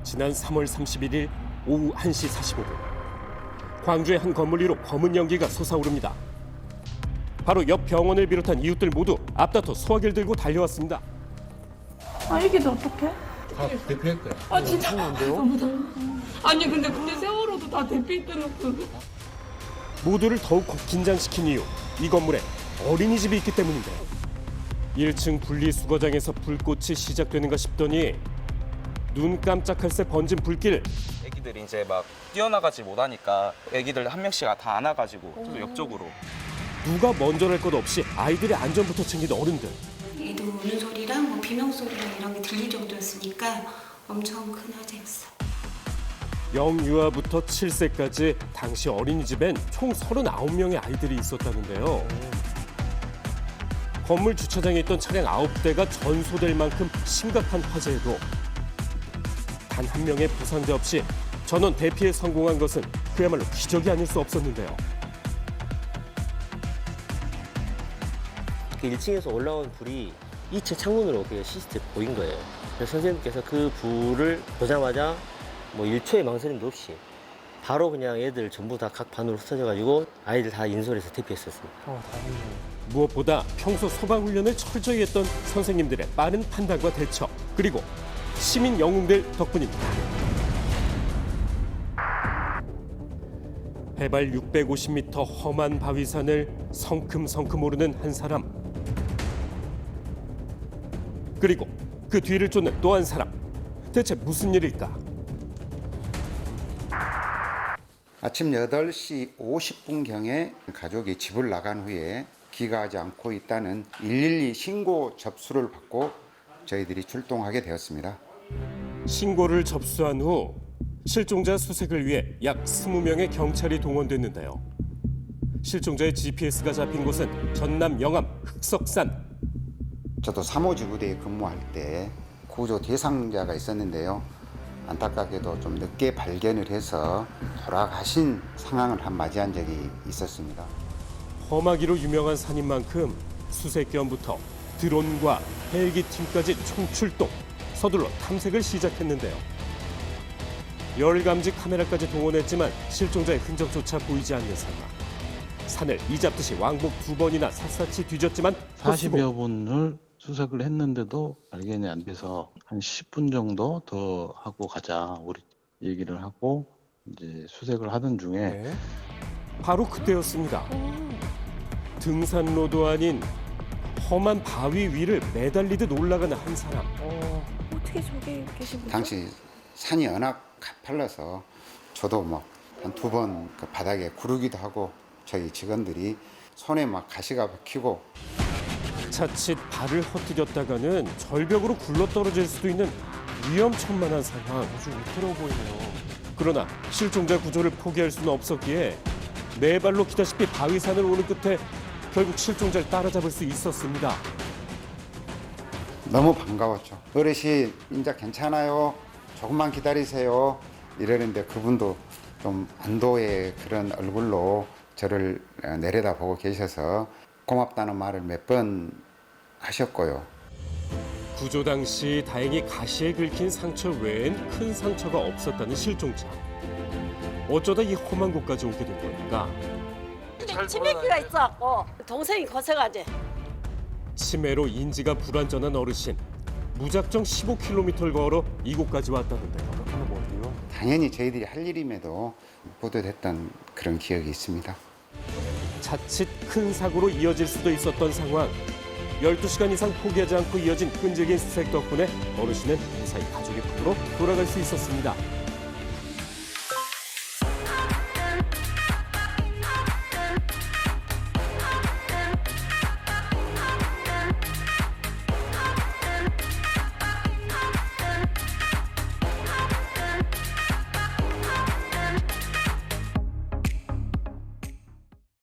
지난 3월 31일 오후 1시 45분 광주의 한 건물 위로 검은 연기가 솟아오릅니다. 바로 옆 병원을 비롯한 이웃들 모두 앞다퉈 소화기를 들고 달려왔습니다. 아 이게 어떡해? 다 대피했대. 아 진짜 너무 아니 근데 세월호도 다 대피했다놓고 모두를 더욱 긴장시킨 이유, 이 건물에 어린이집이 있기 때문인데요. 1층 분리수거장에서 불꽃이 시작되는가 싶더니 눈 깜짝할 새 번진 불길. 애기들이 이제 막 뛰어나가지 못하니까 애기들 한 명씩 다 안아가지고 또 옆쪽으로. 누가 먼저랄 것 없이 아이들의 안전부터 챙긴 어른들. 애들 우는 소리랑 뭐 비명 소리랑 이런 게 들릴 정도였으니까 엄청 큰 화재였어. 영유아부터 7세까지 당시 어린이집엔 총 39명의 아이들이 있었다는데요. 건물 주차장에 있던 차량 9대가 전소될 만큼 심각한 화재에도 단 한 명의 부상자 없이 전원 대피에 성공한 것은 그야말로 기적이 아닐 수 없었는데요. 1층에서 올라온 불이 2층 창문으로 CCTV 보인 거예요. 그래서 선생님께서 그 불을 보자마자 뭐 1초의 망설임도 없이 바로 그냥 애들 전부 다 각 반으로 흩어져가지고 아이들 다 인솔해서 대피했었습니다. 무엇보다 평소 소방훈련을 철저히 했던 선생님들의 빠른 판단과 대처, 그리고 시민 영웅들 덕분입니다. 해발 650m 험한 바위산을 성큼성큼 오르는 한 사람. 그리고 그 뒤를 쫓는 또 한 사람. 대체 무슨 일일까? 아침 8시 50분경에 가족이 집을 나간 후에 귀가하지 않고 있다는 112 신고 접수를 받고 저희들이 출동하게 되었습니다. 신고를 접수한 후 실종자 수색을 위해 약 20명의 경찰이 동원됐는데요. 실종자의 GPS가 잡힌 곳은 전남 영암 흑석산. 저도 3호 지구대에 근무할 때 구조 대상자가 있었는데요. 안타깝게도 좀 늦게 발견을 해서 돌아가신 상황을 맞이한 적이 있었습니다. 험하기로 유명한 산인 만큼 수색견부터 드론과 헬기팀까지 총출동, 서둘러 탐색을 시작했는데요. 열감지 카메라까지 동원했지만 실종자의 흔적조차 보이지 않는 상황. 산을 이잡듯이 왕복 2번이나 샅샅이 뒤졌지만 40여 분을 수색을 했는데도 발견이 안 돼서 한 10분 정도 더 하고 가자 우리 얘기를 하고 이제 수색을 하던 중에 바로 그때였습니다. 등산로도 아닌 험한 바위 위를 매달리듯 올라가는 한 사람. 어떻게 저기 계신 거죠? 당시 산이 워낙 가팔라서 저도 막 한 2번 그 바닥에 구르기도 하고 저희 직원들이 손에 막 가시가 박히고 자칫 발을 헛디뎠다가는 절벽으로 굴러떨어질 수도 있는 위험천만한 상황. 아주 위태로워 보이네요. 그러나 실종자 구조를 포기할 수는 없었기에 네 발로 기다시피 바위산을 오는 끝에 결국 실종자를 따라잡을 수 있었습니다. 너무 반가웠죠. 어르신 인자 괜찮아요. 조금만 기다리세요. 이러는데 그분도 좀 안도의 그런 얼굴로 저를 내려다보고 계셔서 고맙다는 말을 몇 번 하셨고요. 구조 당시 다행히 가시에 긁힌 상처 외엔 큰 상처가 없었다는 실종자. 어쩌다 이 험한 곳까지 오게 된 걸까? 치매기가 있어갖고 동생이 거쳐가지. 치매로 인지가 불완전한 어르신. 무작정 15km를 걸어 이곳까지 왔다는데요. 당연히 저희들이 할 일임에도 보도됐던 그런 기억이 있습니다. 자칫 큰 사고로 이어질 수도 있었던 상황. 12시간 이상 포기하지 않고 이어진 끈질긴 수색 덕분에 어르신은 무사히 가족의 품으로 돌아갈 수 있었습니다.